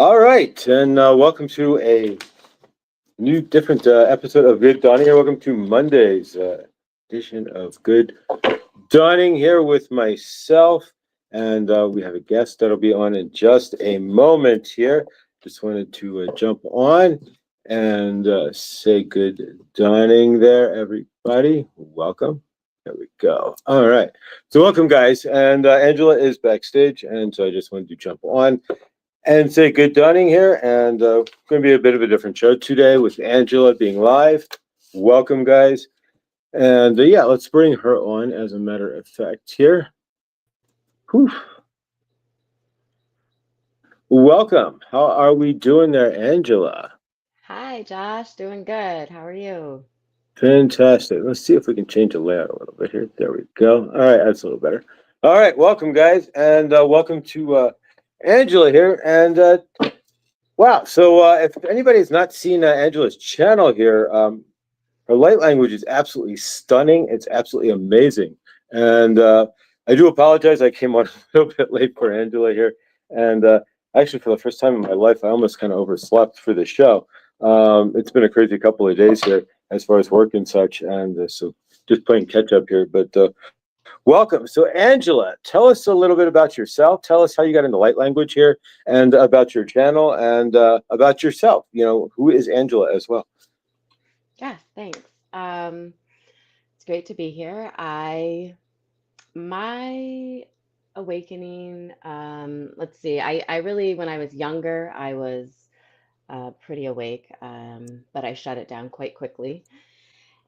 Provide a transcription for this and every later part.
All right, and welcome to a new, different episode of Good Dawning here. Welcome to Monday's edition of Good Dawning here with myself, and we have a guest that'll be on in just a moment here. Just wanted to jump on and say good dawning there, everybody. Welcome. There we go. All right. So, welcome, guys. And Angela is backstage, and so I just wanted to jump on and say good dawning here, and going to be a bit of a different show today with Angela being live. Welcome, guys. And yeah, let's bring her on as a matter of fact here. Whew. Welcome. How are we doing there, Angela? Hi, Josh. Doing good. How are you? Fantastic. Let's see if we can change the layout a little bit here. There we go. All right, that's a little better. All right, welcome, guys, and welcome to Angela here. And wow, so if anybody's not seen Angela's channel here, her light language is absolutely stunning. It's absolutely amazing. And I do apologize. I came on a little bit late for Angela here. And actually, for the first time in my life, I almost kind of overslept for the show. It's been a crazy couple of days here as far as work and such. And so just playing catch up here. But welcome. So, Angela, tell us a little bit about yourself. Tell us how you got into light language here and about your channel and about yourself. Who is Angela as well? Yeah, thanks. Um, it's great to be here. My awakening, let's see, I really, when I was younger, I was pretty awake, but I shut it down quite quickly.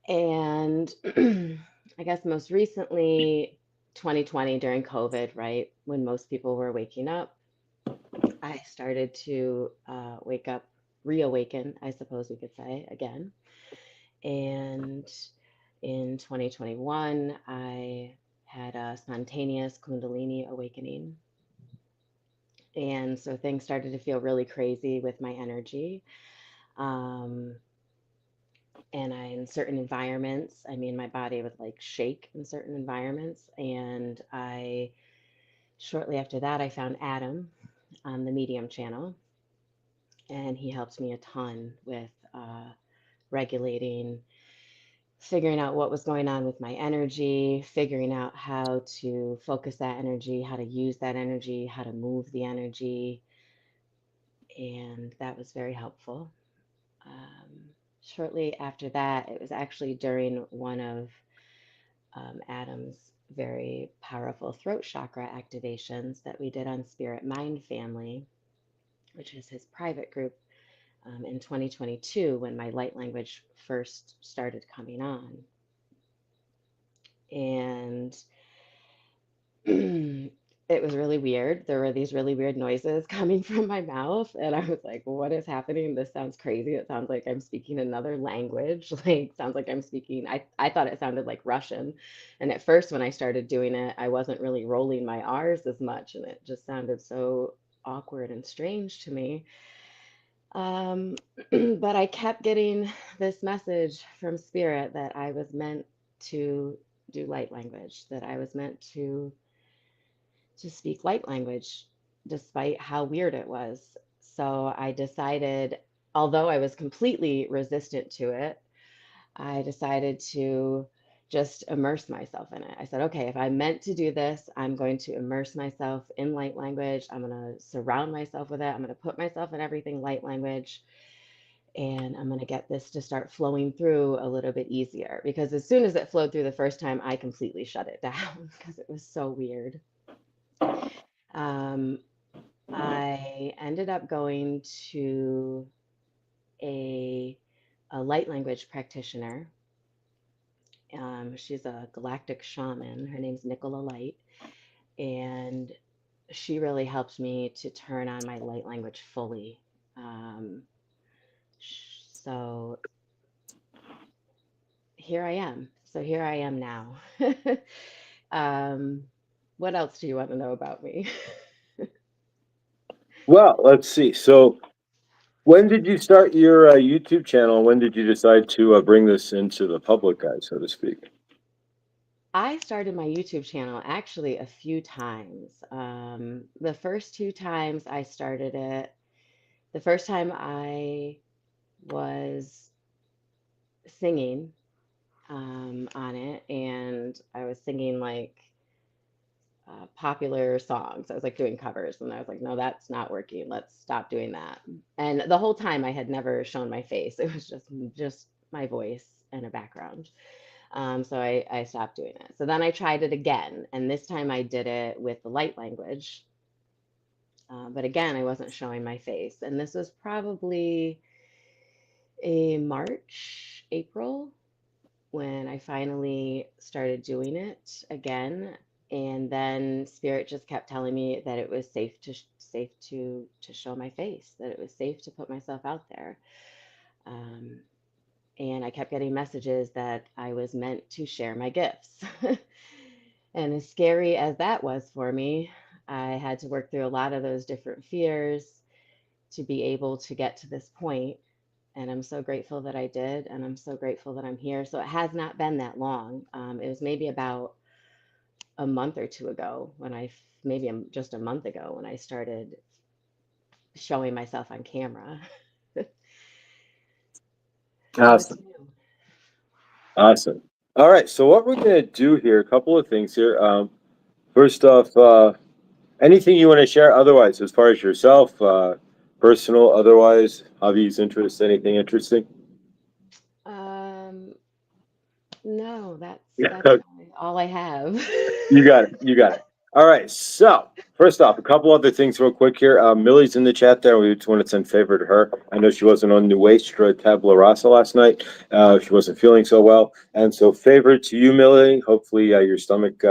And I guess most recently, 2020 during COVID, right, when most people were waking up, I started to wake up, reawaken, I suppose we could say, again. And in 2021, I had a spontaneous Kundalini awakening. And so things started to feel really crazy with my energy. Um, and in certain environments, I mean, my body would like shake in certain environments. And shortly after that, I found Adam on the Medium channel, and he helped me a ton with regulating, figuring out what was going on with my energy, figuring out how to focus that energy, how to use that energy, how to move the energy. And that was very helpful. Shortly after that, it was actually during one of Adam's very powerful throat chakra activations that we did on Spirit Mind Family, which is his private group, in 2022 when my light language first started coming on. And it was really weird. There were these really weird noises coming from my mouth, and I was like, "What is happening? This sounds crazy. It sounds like I'm speaking another language. Like, sounds like I'm speaking." I thought it sounded like Russian, and at first when I started doing it, I wasn't really rolling my R's as much, and it just sounded so awkward and strange to me. Um, but I kept getting this message from Spirit that I was meant to do light language, that I was meant to speak light language, despite how weird it was. So I decided, although I was completely resistant to it, I decided to just immerse myself in it. I said, okay, if I'm meant to do this, I'm going to immerse myself in light language. I'm going to surround myself with it. I'm going to put myself in everything light language. And I'm going to get this to start flowing through a little bit easier, because as soon as it flowed through the first time, I completely shut it down because it was so weird. Um, I ended up going to a, a light language practitioner. She's a galactic shaman. Her name's Nicola Light. And she really helped me to turn on my light language fully. Um, so here I am. So here I am now. um, what else do you want to know about me? Well, let's see. So, when did you start your YouTube channel? When did you decide to bring this into the public eye, so to speak? I started my YouTube channel actually a few times. The first two times I started it, The first time I was singing on it, and I was singing like popular songs. I was like doing covers, and I was like, no, that's not working. Let's stop doing that. And the whole time I had never shown my face. It was just my voice and a background. So I stopped doing it. So then I tried it again, and this time I did it with the light language. But again, I wasn't showing my face. And this was probably a March, April, when I finally started doing it again. And then Spirit just kept telling me that it was safe to show my face, that it was safe to put myself out there. Um, and I kept getting messages that I was meant to share my gifts. And as scary as that was for me, I had to work through a lot of those different fears to be able to get to this point. And I'm so grateful that I did. And I'm so grateful that I'm here. So it has not been that long. It was maybe about a month or two ago when maybe just a month ago when I started showing myself on camera. So it's Awesome. new. Awesome. All right. So what we're gonna do here, a couple of things here. First off, anything you want to share otherwise, as far as yourself, personal, otherwise, hobbies, interests, anything interesting? Um, no, that's Yeah. really all I have. You got it. You got it. All right. So, first off, a couple other things real quick here. Millie's in the chat there. We just want to send favor to her. I know she wasn't on Nuestra Tabla Rasa last night. She wasn't feeling so well. And so, favor to you, Millie. Hopefully, your stomach,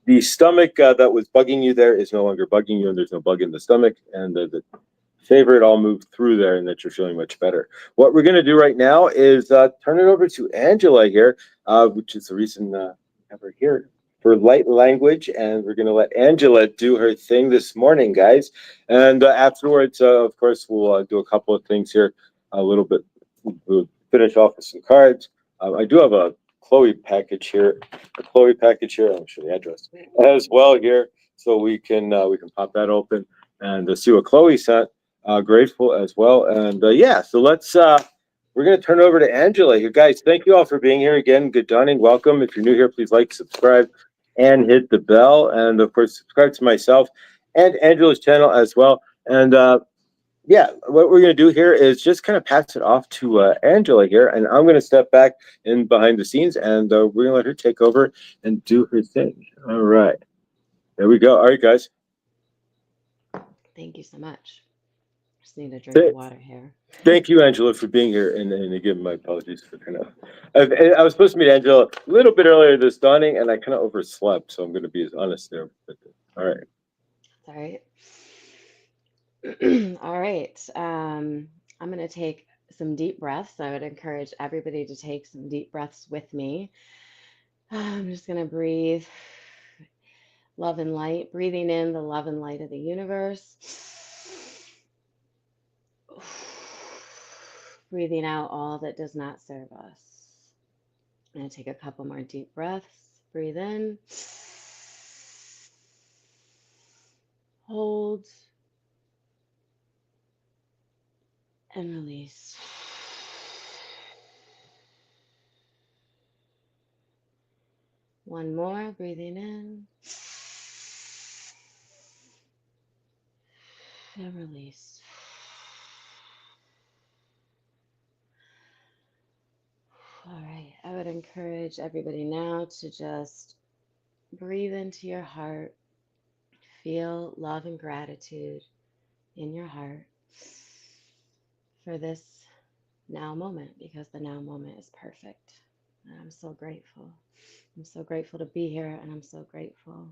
the stomach that was bugging you there is no longer bugging you, and there's no bug in the stomach. And the favor it all moved through there, and that you're feeling much better. What we're going to do right now is turn it over to Angela here, which is the reason I have her here for light language, and we're going to let Angela do her thing this morning, guys. And afterwards, of course, we'll do a couple of things here, a little bit. We'll finish off with some cards. I do have a Chloe package here, I'll show the address as well here, so we can pop that open and see what Chloe sent. Grateful as well, and yeah. So let's. We're going to turn it over to Angela here, guys. Thank you all for being here again. Good dawning, welcome. If you're new here, please like, subscribe, and hit the bell, and of course, subscribe to myself and Angela's channel as well. And yeah, what we're going to do here is just kind of pass it off to Angela here, and I'm going to step back in behind the scenes, and we're going to let her take over and do her thing. All right, there we go. All right, guys. Thank you so much. Just need a drink of Th- water here. Thank you, Angela, for being here, and again, my apologies for kind of. I was supposed to meet Angela a little bit earlier this dawning, and I kind of overslept, so I'm going to be as honest there. But, all right. All right. All right. I'm going to take some deep breaths. I would encourage everybody to take some deep breaths with me. I'm just going to breathe love and light, breathing in the love and light of the universe, breathing out all that does not serve us. I'm going to take a couple more deep breaths. Breathe in, hold, and release. One more, breathing in and release. All right, I would encourage everybody now to just breathe into your heart, feel love and gratitude in your heart for this now moment because the now moment is perfect. And I'm so grateful. I'm so grateful to be here, and I'm so grateful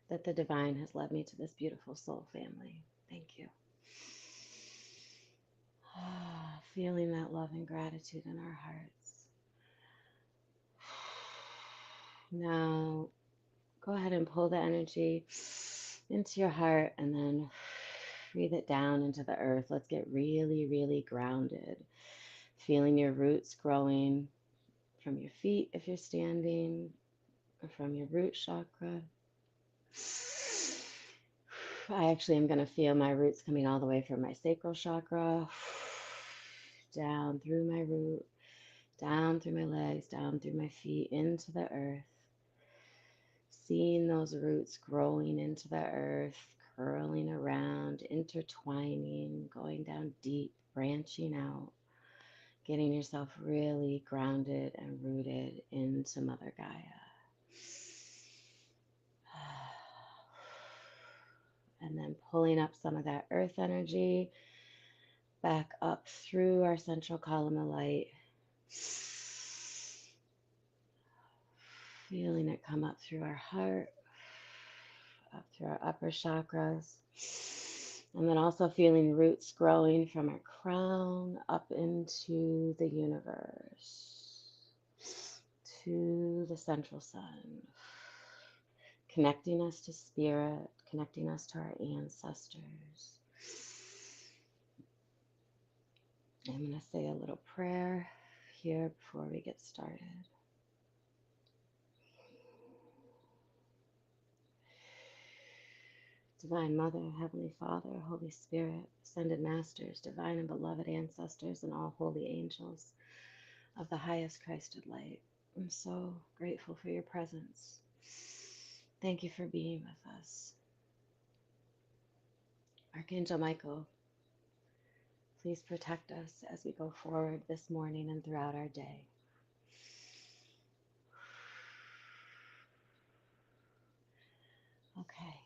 that the divine has led me to this beautiful soul family. Thank you. Feeling that love and gratitude in our hearts. Now, go ahead and pull the energy into your heart and then breathe it down into the earth. Let's get really, really grounded. Feeling your roots growing from your feet if you're standing, or from your root chakra. I actually am going to feel my roots coming all the way from my sacral chakra down through my root, down through my legs, down through my feet, into the earth. Seeing those roots growing into the earth, curling around, intertwining, going down deep, branching out, getting yourself really grounded and rooted into Mother Gaia. And then pulling up some of that earth energy back up through our central column of light. Feeling it come up through our heart, up through our upper chakras. And then also feeling roots growing from our crown up into the universe, to the central sun, connecting us to spirit, connecting us to our ancestors. I'm going to say a little prayer here before we get started. Divine Mother, Heavenly Father, Holy Spirit, Ascended Masters, divine and beloved ancestors, and all holy angels of the highest Christed light, I'm so grateful for your presence. Thank you for being with us. Archangel Michael, please protect us as we go forward this morning and throughout our day. Okay,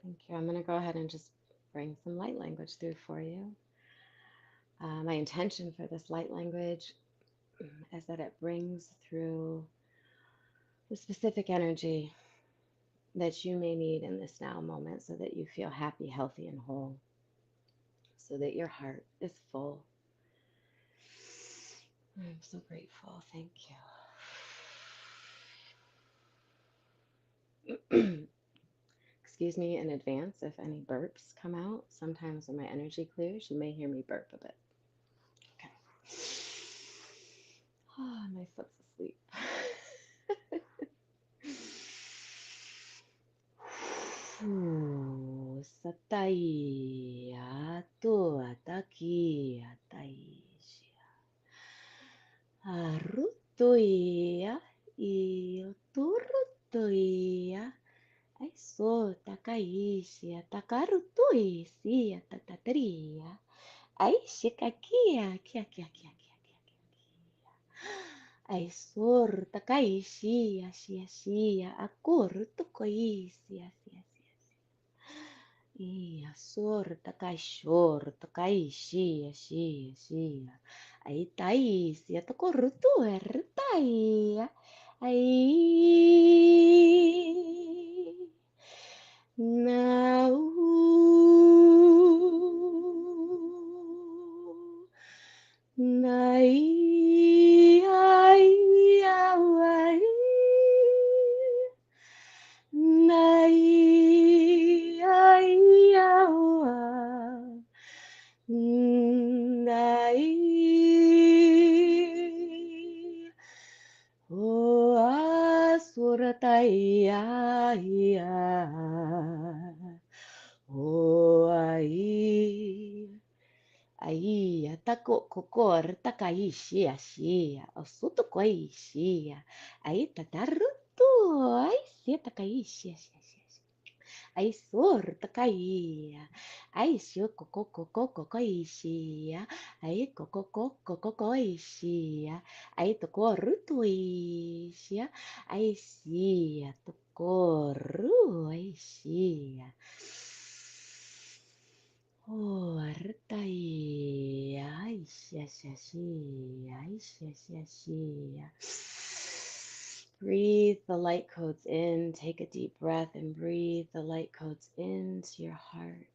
thank you. I'm going to go ahead and just bring some light language through for you. My intention for this light language is that it brings through the specific energy that you may need in this now moment so that you feel happy, healthy, and whole, so that your heart is full. I'm so grateful. Thank you. Excuse me in advance if any burps come out. Sometimes when my energy clears, you may hear me burp a bit. Okay. Oh, my foot's asleep. Satai atu ataki ataishi. Arutuia il turutuia. Ai so takaishi takarutuisi tatatria. Ai shikakia kia kia kia kia kia kia. Ai sor takaishi shia shia akur tukoisi sia sia. Ia sor takaishor takaishi shia shia. Ai taisi atakorutu ertai. Ai now nai ai ai nai ai nai o asuratai ai o ai ai atako kokor takaishia shia osuto koishia ai tataruto ai sia takaishia shia shia ai sor takaia ai sio koko koko koishia ai koko koko koishia ai tokorutuishia ai sia tokoru ai shia oh, artai, ai, xia, xia, xia, ai, xia, xia, xia. Breathe the light codes in. Take a deep breath and breathe the light codes into your heart.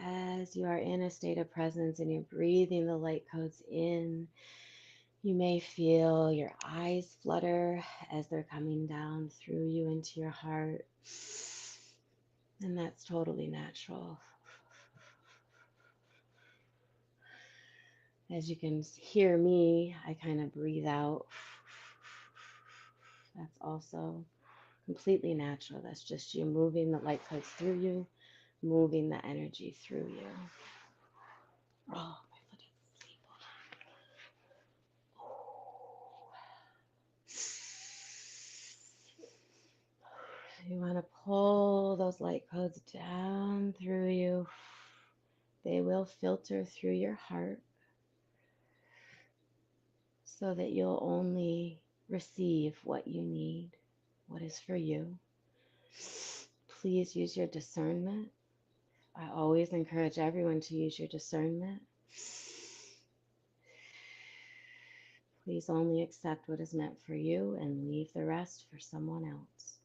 As you are in a state of presence and you're breathing the light codes in, you may feel your eyes flutter as they're coming down through you into your heart. And that's totally natural. As you can hear me, I kind of breathe out That's also completely natural. That's just you moving the light codes through you, moving the energy through you. Oh, my foot is asleep. You want to pull those light codes down through you. They will filter through your heart so that you'll only receive what you need, what is for you. Please use your discernment. I always encourage everyone to use your discernment. Please only accept what is meant for you and leave the rest for someone else.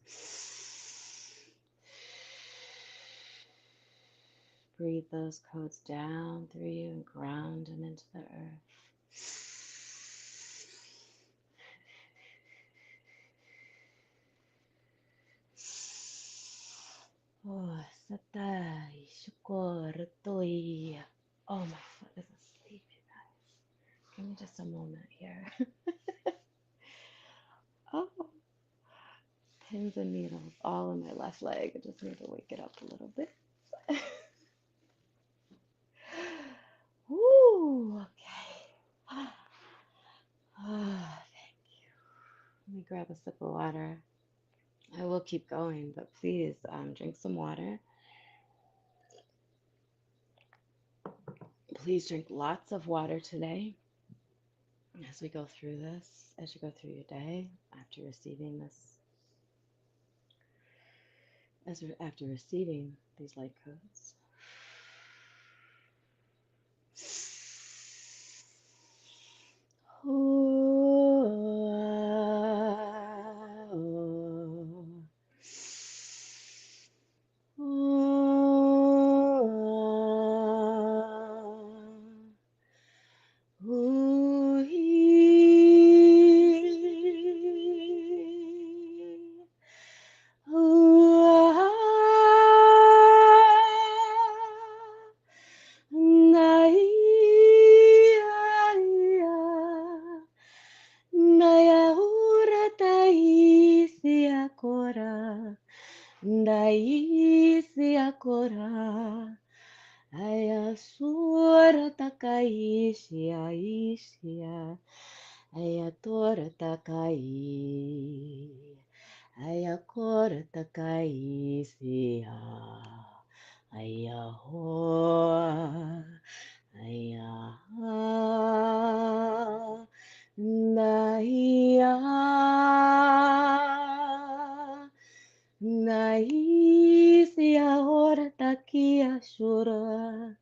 Breathe those codes down through you and ground them into the earth. Oh, satai, shukor, toi. Oh, my foot is asleep, you guys. Give me just a moment here. Oh, pins and needles all in my left leg. I just need to wake it up a little bit. Ooh, okay. Ah, let me grab a sip of water. I will keep going, but please drink some water. Please drink lots of water today as we go through this, as you go through your day after receiving this, after receiving these light codes. Ndaisi akora aya sura takaishia ishia aya tora takai aya kora takaisia aya hoa aya naya Naisi ahora takia shura.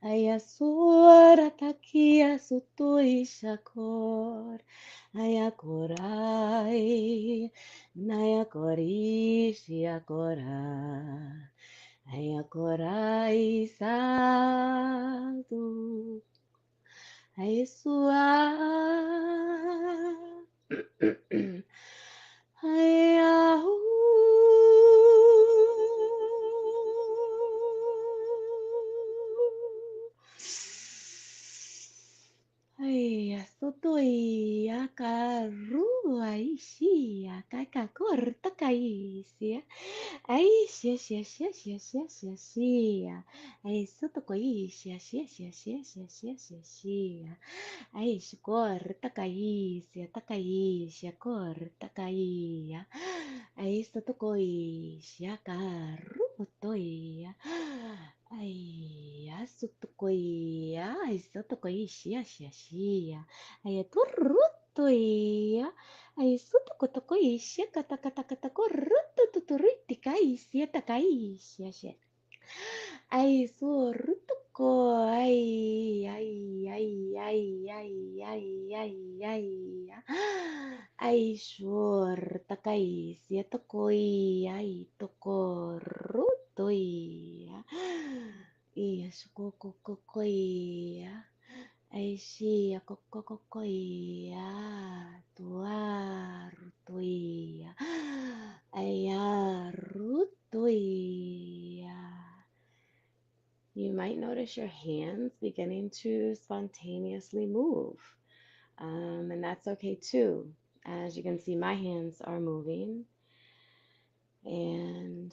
Aya sura takia sutui shakor. Aya korai. Naya korishi akora. Aya korai sadu. Aya sua. Aya Ai, sotoi akarua ishia kaka korta kaisia. Ai, shia. Ai, soto koishia, shia. Ai, corta caícia, tacaícia, corta caía. Ai, soto koishia, karutoia. Ai, asutukoia, ai, sotokoishia, shia. Ai, turutoia. Ai, sutukotokoishia, katakatakatakoroto, tuturiti, kaisia, takaisia, Ai, surtuko, ai, ai, shur, takai, sietokoi, ai, toko, rutoi, ia, sukokokoi, ai, shia, kokokoi, tua, rutoi, ai, rutoi, you might notice your hands beginning to spontaneously move. And that's okay too. As you can see, my hands are moving, and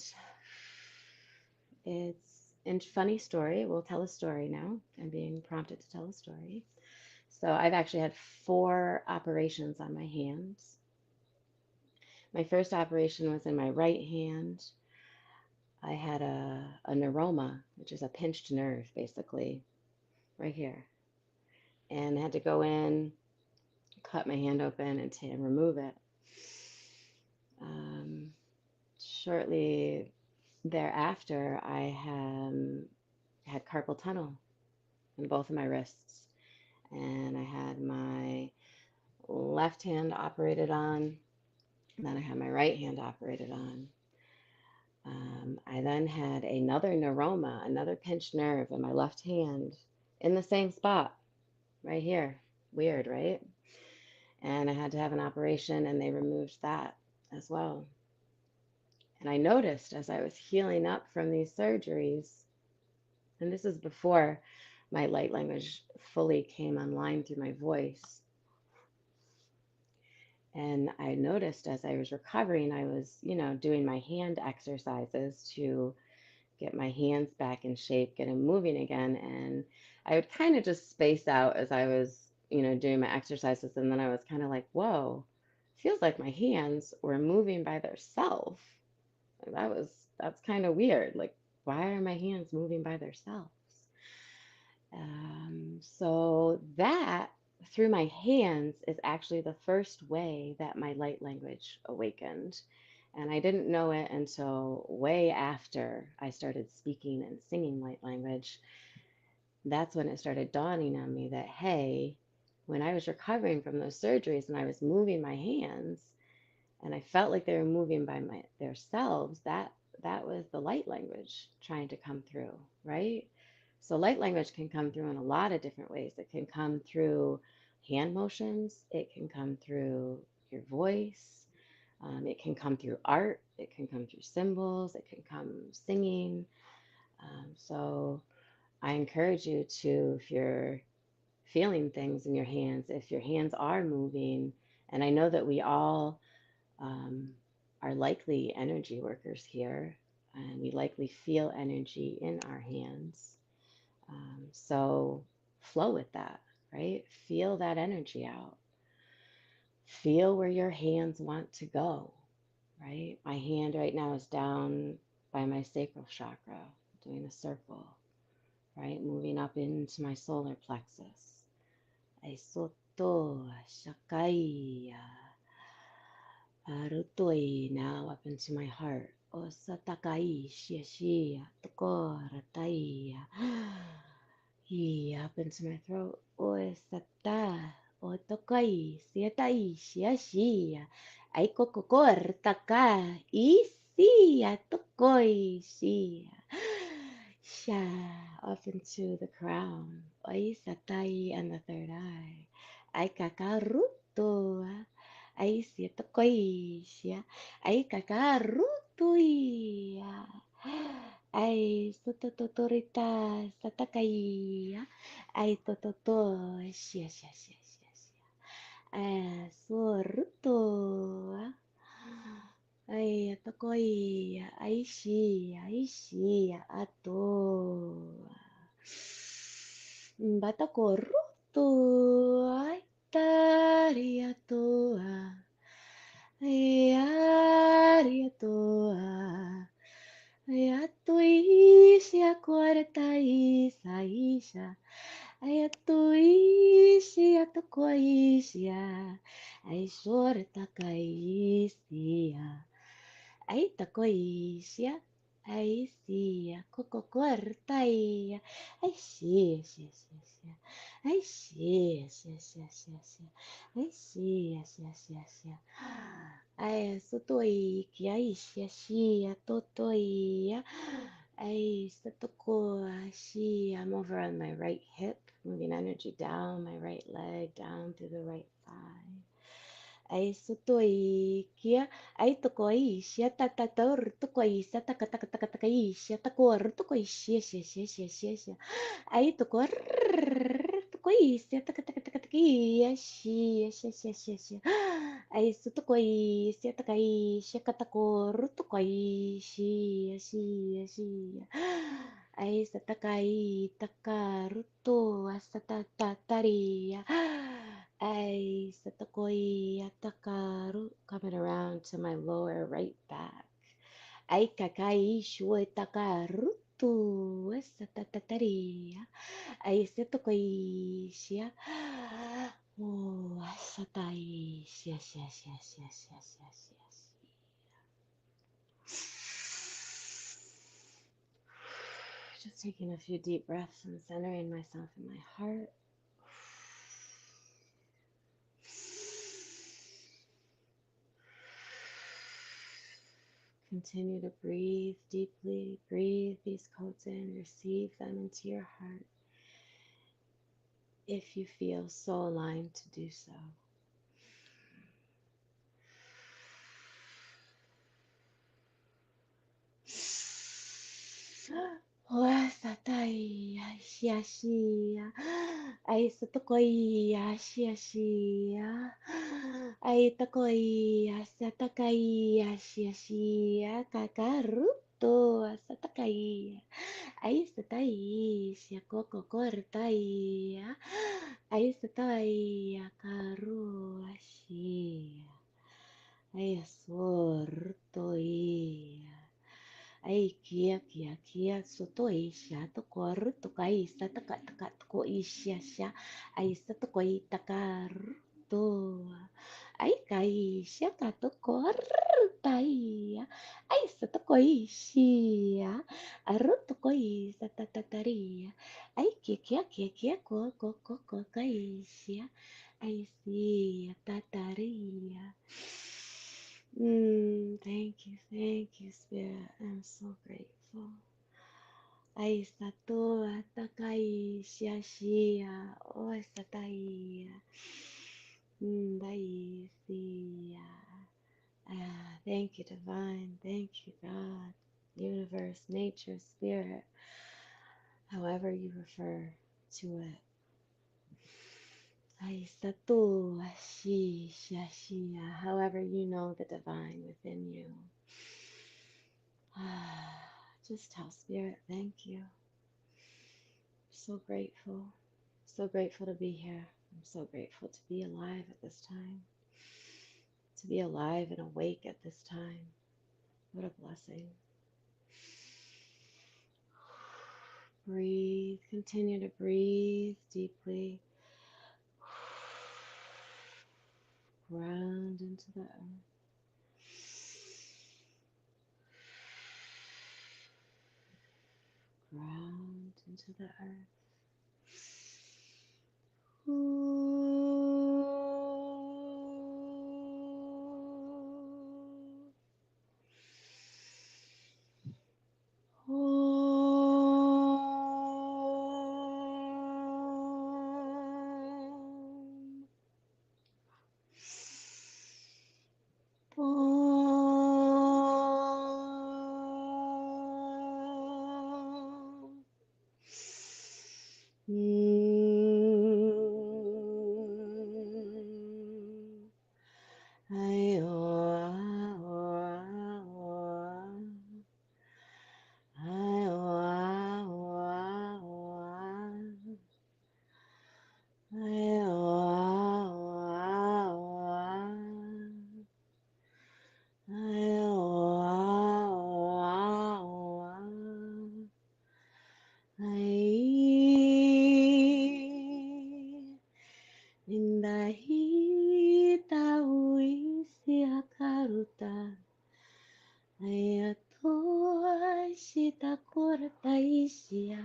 it's a funny story. We'll tell a story now. I'm being prompted to tell a story. So I've actually had 4 operations on my hands. My first operation was in my right hand. I had a neuroma, which is a pinched nerve, basically, right here. And I had to go in, cut my hand open, and remove it. Um, Shortly thereafter, I had carpal tunnel in both of my wrists, and I had my left hand operated on, and then I had my right hand operated on. I then had another neuroma, another pinched nerve in my left hand in the same spot, right here. Weird, right? And I had to have an operation, and they removed that as well. And I noticed as I was healing up from these surgeries, and this is before my light language fully came online through my voice. And I noticed as I was recovering, I was, doing my hand exercises to get my hands back in shape, get them moving again. And I would kind of just space out as I was, doing my exercises. And then I was kind of like, whoa, feels like my hands were moving by themselves. That's kind of weird. Like, why are my hands moving by themselves? So that through my hands is actually the first way that my light language awakened. And I didn't know it until way after I started speaking and singing light language. That's when it started dawning on me that, hey, when I was recovering from those surgeries and I was moving my hands and I felt like they were moving by themselves, that was the light language trying to come through, right? So light language can come through in a lot of different ways. It can come through hand motions. It can come through your voice. It can come through art. It can come through symbols. It can come singing. So I encourage you to, if you're feeling things in your hands, if your hands are moving, and I know that we all um, are likely energy workers here, and we likely feel energy in our hands. So flow with that, right? Feel that energy out. Feel where your hands want to go, right? My hand right now is down by my sacral chakra, doing a circle, right? Moving up into my solar plexus. Ai soto shakai arutoi, now up into my heart. O satakai shia shia tokora tai. Up into my throat. O sata o tokai sia tai shia shia. Ai kokokor taka isia tokoi shia. Sha up into the crown. Oi satai and the third eye. Ai kakaruto. Ai sia tokoi shia. Ai kakarutuia. Ai sototorita satakaia. Ai tototo shia shia shia shia shia. Ai soruto. Ai tokoia. Ai shia ato. Batakoruto. Ai tariatoa. Ai ariatoa. Ai atuisia cortaisa isha. Ai atuisia tokoisia. Ai sorta kaisia. Ai takoisia. Ai sia coco cortaia. Ai sia sia sia sia. Ai sia sia sia sia sia. Ai sia sia sia sia. Ai sotoi que ai sia sia totoia. Ai satoko shi. I'm over on my right hip, moving energy down my right leg, down through the right thigh. Ai sotoi kia ai tokoi sia tatator tokoi sa taka sia takor tokoi sia sia sia sia sia sia ai tokor tokoi sia taka sia sia sia sia sia Ai sutukoi, siatakai, shakatako, rutukoi, shia, shia, shia. Ai satakai, takaruto, asatatatari. Ai satakoi, atakaru, coming around to my lower right back. Ai kakai, shue takaruto, asatatatari. Ai satakoi, shia. Oh, satai. Yes, yes, yes, yes, yes, yes, yes. Just taking a few deep breaths and centering myself in my heart. Continue to breathe deeply. Breathe these codes in. Receive them into your heart if you feel so aligned to do so. Wasatai Ashiashia Aisatokoi Ashiashia Aitakoi Asatakai Ashiashia Kakaruto Asatakai Aisatai Shiakoko Kortai Aisatai Akaru Ashia Aisortoi ai kia soto isha to kor to kai sa taka ko isha sha ai sa to koi takar to ai kai isha ka to kor tai ai sa to koi shia aro to koi sa tatataria ai kia ko kai isha ai si tataria. Thank you, Spirit. I'm so grateful. Aisato atakai shia o satai dai sia. Thank you, Divine. Thank you, God, Universe, Nature, Spirit, however you refer to it. Aisato shia, however you know the Divine within you. Just tell Spirit, thank you. So grateful. So grateful to be here. I'm so grateful to be alive at this time. To be alive and awake at this time. What a blessing. Breathe. Continue to breathe deeply. Ground into the earth. Ground into the earth. Indahita uisia karuta ayatoa shita korta isia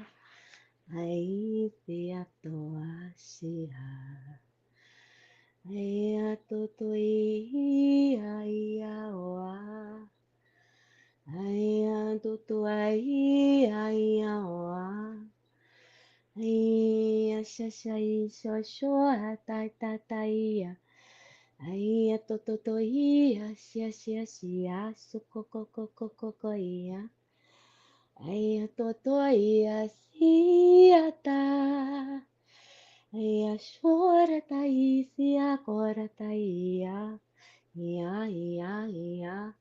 aisia toa shia ayatotoi ayaoa ayatotoi ayaoa Ai shashai shosho tai tai tai ai to to to ia sia sia sia su ko ko ko ko ko ko ia ai to ia sia ta ai shora tai sia kora tai ia Ya, ya, ya.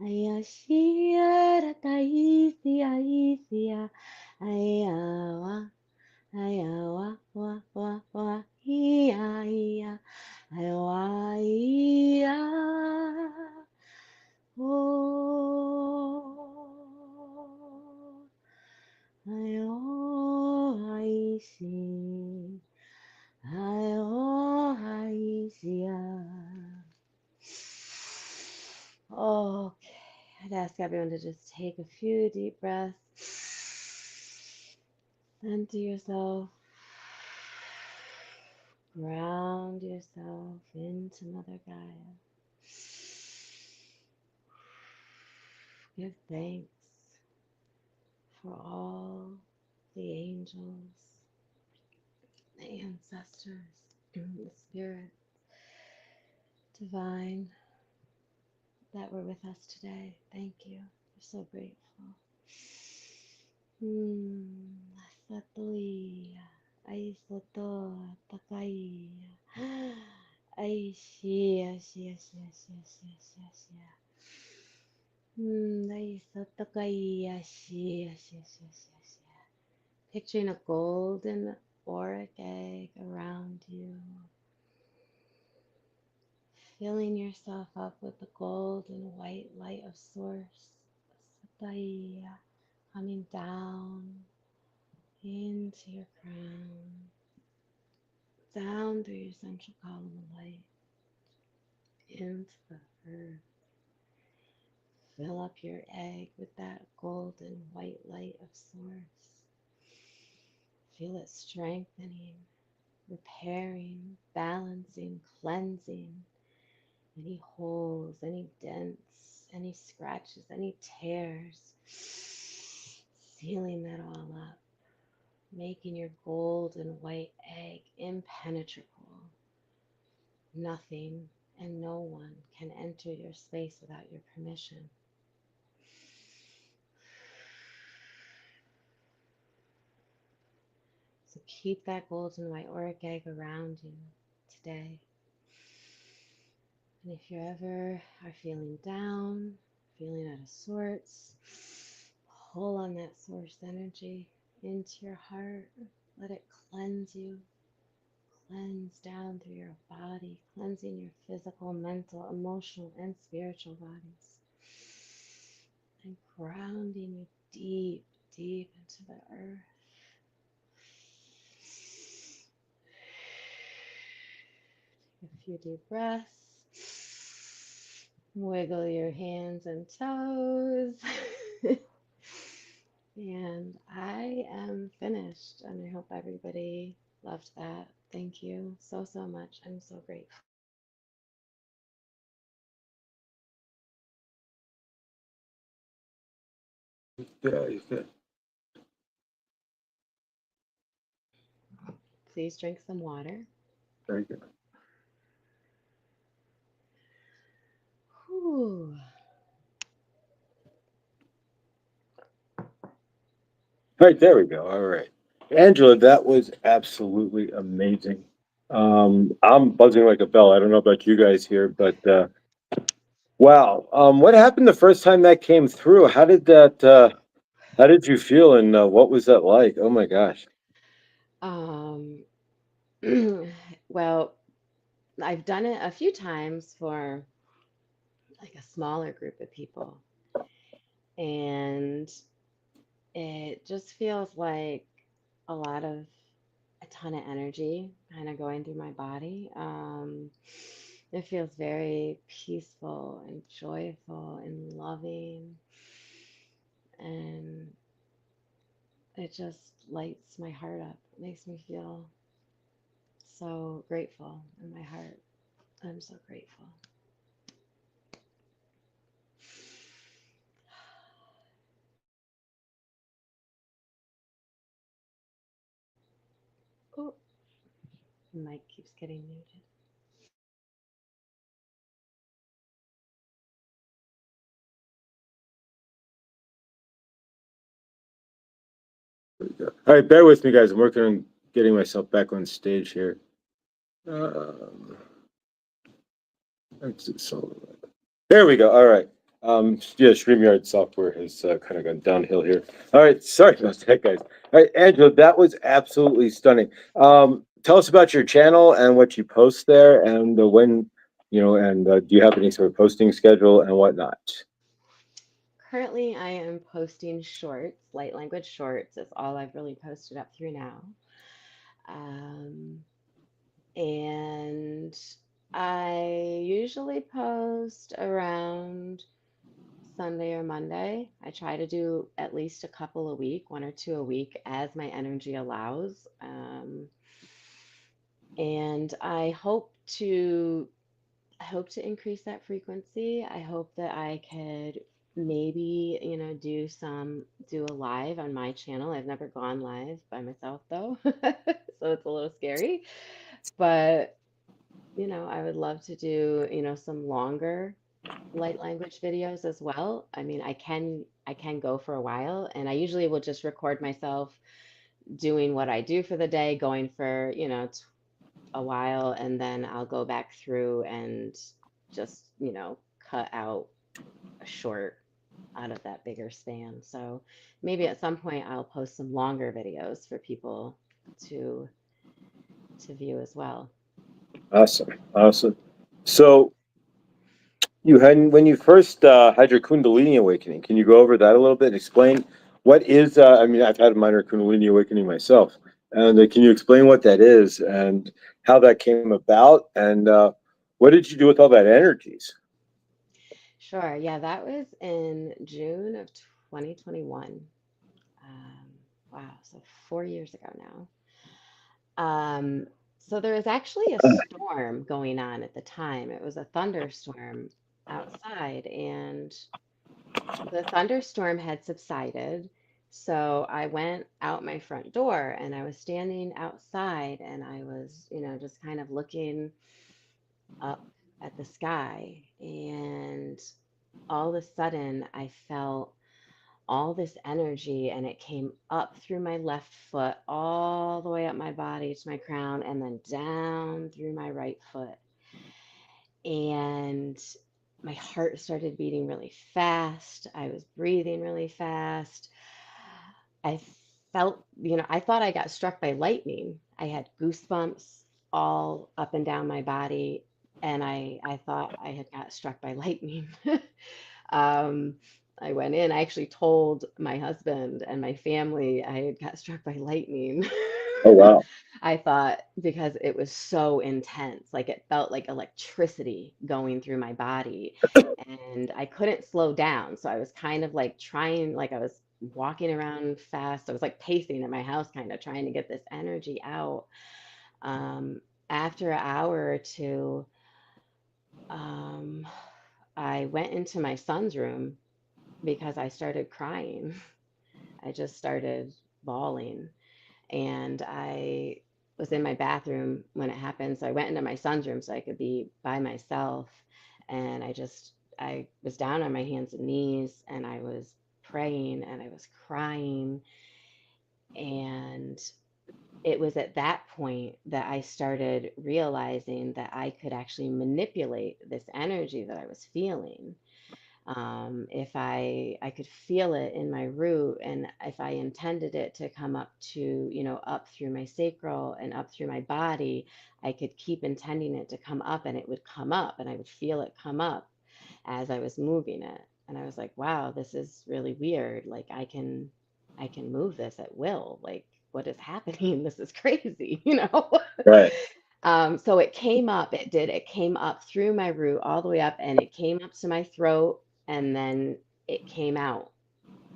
Aya, shia, ta, isia, isia. Aya, wa. Aya, wa, wa. Ia, ia. Aya, wa, ia. Oh. Aya, oh, I see. Aya, oh, I see. Okay, I'd ask everyone to just take a few deep breaths. Center yourself. Ground yourself into Mother Gaia. Give thanks for all the angels, the ancestors, the spirit divine that were with us today. Thank you. We're so grateful. Satuia, ai soto, takai, ai shia, shia, shia, shia, shia, shia, shia. Ai sotakai, shia, shia, shia, shia, shia. Picturing a golden auric egg around you, filling yourself up with the golden white light of Source, Sataia, coming down into your crown, down through your central column of light, into the earth. Fill up your egg with that golden white light of Source. Feel it strengthening, repairing, balancing, cleansing any holes, any dents, any scratches, any tears. Sealing that all up, making your golden white egg impenetrable. Nothing and no one can enter your space without your permission. So keep that golden white auric egg around you today. And if you ever are feeling down, feeling out of sorts, pull on that source energy into your heart. Let it cleanse you. Cleanse down through your body, cleansing your physical, mental, emotional, and spiritual bodies. And grounding you deep, deep into the earth. Take a few deep breaths. Wiggle your hands and toes. And I am finished, and I hope everybody loved that. Thank you so, so much. I'm so grateful. Yeah. Please drink some water. Very good. Whew. All right, there we go. All right. Angela, that was absolutely amazing. I'm buzzing like a bell. I don't know about you guys here, but wow. What happened the first time that came through? How did you feel and what was that like? Oh my gosh. Um, well, I've done it a few times for like a smaller group of people, and it just feels like a lot of a ton of energy kind of going through my body. It feels very peaceful and joyful and loving, and it just lights my heart up. It makes me feel so grateful in my heart. I'm so grateful. Oh, the mic keeps getting muted. All right, bear with me, guys. I'm working on getting myself back on stage here. Um, Exit solo. There we go. All right. Yeah, StreamYard software has kind of gone downhill here. All right. Sorry about that, guys. All right, Angela, that was absolutely stunning. Tell us about your channel and what you post there, and when, and do you have any sort of posting schedule and whatnot? Currently, I am posting shorts, light language shorts is all I've really posted up through now. Um, and I usually post around Sunday or Monday. I try to do at least a couple a week, one or two a week, as my energy allows. And I hope to increase that frequency. I hope that I could maybe, do a live on my channel. I've never gone live by myself though, so it's a little scary. But, I would love to do, some longer light language videos as well. I mean, I can go for a while, and I usually will just record myself doing what I do for the day, going for, a while, and then I'll go back through and just, cut out a short out of that bigger span. So maybe at some point I'll post some longer videos for people to view as well. Awesome. Awesome. So you had when you first had your Kundalini awakening. Can you go over that a little bit and explain what is? I mean, I've had a minor Kundalini awakening myself, and can you explain what that is and how that came about, and what did you do with all that energies? Sure. Yeah, that was in June of 2021. Um, wow, so 4 years ago now. So there was actually a storm going on at the time. It was a thunderstorm outside, and the thunderstorm had subsided. So I went out my front door and I was standing outside and I was, just kind of looking up at the sky. And all of a sudden, I felt all this energy and it came up through my left foot, all the way up my body to my crown, and then down through my right foot. And my heart started beating really fast. I was breathing really fast. I felt, I thought I got struck by lightning. I had goosebumps all up and down my body, and I thought I had got struck by lightning. Um, I went in, I actually told my husband and my family I had got struck by lightning. Oh wow! I thought because it was so intense, like it felt like electricity going through my body, and I couldn't slow down. So I was kind of like trying, like I was walking around fast. I was like pacing in my house, kind of trying to get this energy out. Um, After an hour or two, um, I went into my son's room because I started crying. I just started bawling. And I was in my bathroom when it happened. So I went into my son's room so I could be by myself. And I was down on my hands and knees and I was praying and I was crying. And it was at that point that I started realizing that I could actually manipulate this energy that I was feeling. If I could feel it in my root, and if I intended it to come up to, up through my sacral and up through my body, I could keep intending it to come up and it would come up and I would feel it come up as I was moving it. And I was like, wow, this is really weird. Like I can move this at will. Like what is happening? This is crazy, Right. So it came up, it came up through my root all the way up and it came up to my throat and then it came out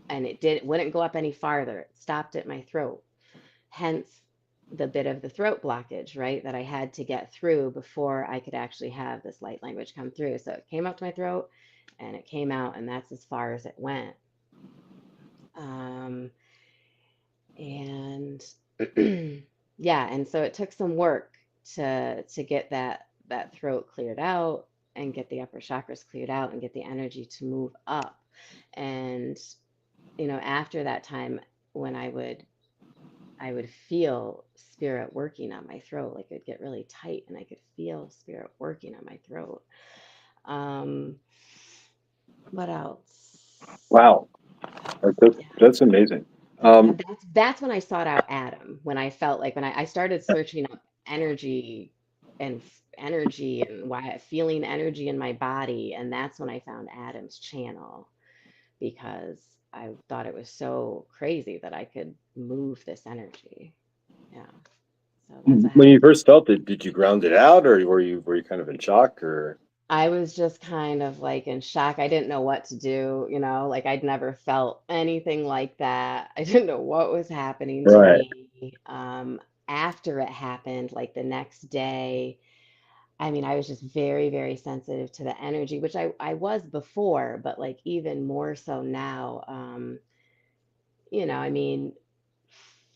and wouldn't go up any farther. It stopped at my throat. Hence the bit of the throat blockage, right? That I had to get through before I could actually have this light language come through. So it came up to my throat and it came out and that's as far as it went. Um, and yeah, and so it took some work to get that throat cleared out and get the upper chakras cleared out and get the energy to move up. And after that time when I would feel spirit working on my throat, like it'd get really tight and I could feel spirit working on my throat. Um, what else? Wow, Yeah. that's amazing. And Um, that's when I sought out Adam, when I felt like when I started searching up energy and energy and why feeling energy in my body, and that's when I found Adam's channel because I thought it was so crazy that I could move this energy. Yeah. So that's what when you happened. first felt it, did you ground it out, or were you kind of in shock, or I was just kind of like in shock. I didn't know what to do, like I'd never felt anything like that. I didn't know what was happening to right? me. After it happened, like the next day, I mean, I was just very, very sensitive to the energy, which I was before, but like even more so now. I mean,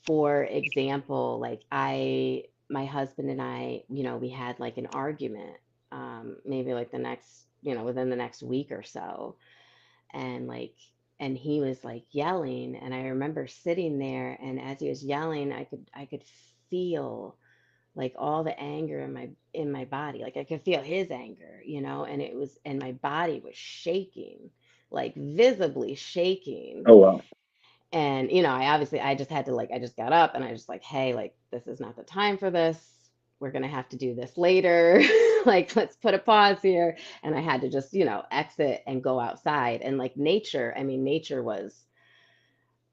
for example, like my husband and I, we had like an argument, maybe like within the next week or so. And like, and he was like yelling. And I remember sitting there, and as he was yelling, I could feel like all the anger in my body. Like I could feel his anger, and my body was shaking, like visibly shaking. Oh wow, And, I just had to like, I just got up and I just like, hey, like, this is not the time for this. We're going to have to do this later. Like, let's put a pause here. And I had to just, exit and go outside. And like nature, I mean, nature was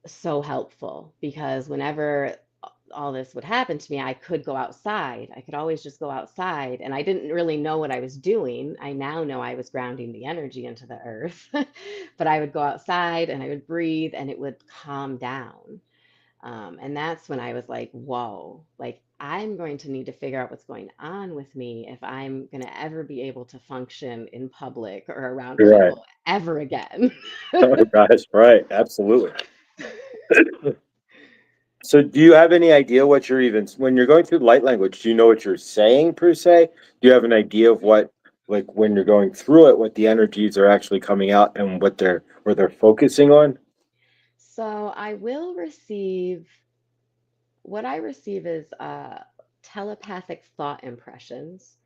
so helpful because whenever all this would happen to me, I could go outside. I could always just go outside. And I didn't really know what I was doing. I now know I was grounding the energy into the earth. But I would go outside and I would breathe and it would calm down. And that's when I was like, whoa, like I'm going to need to figure out what's going on with me if I'm going to ever be able to function in public or around you're right. people ever again. Oh gosh, right, absolutely. So, do you have any idea what you're even when you're going through light language? Do you know what you're saying per se? Do you have an idea of what, like, when you're going through it, what the energies are actually coming out and where they're focusing on? So I will receive what I receive is telepathic thought impressions,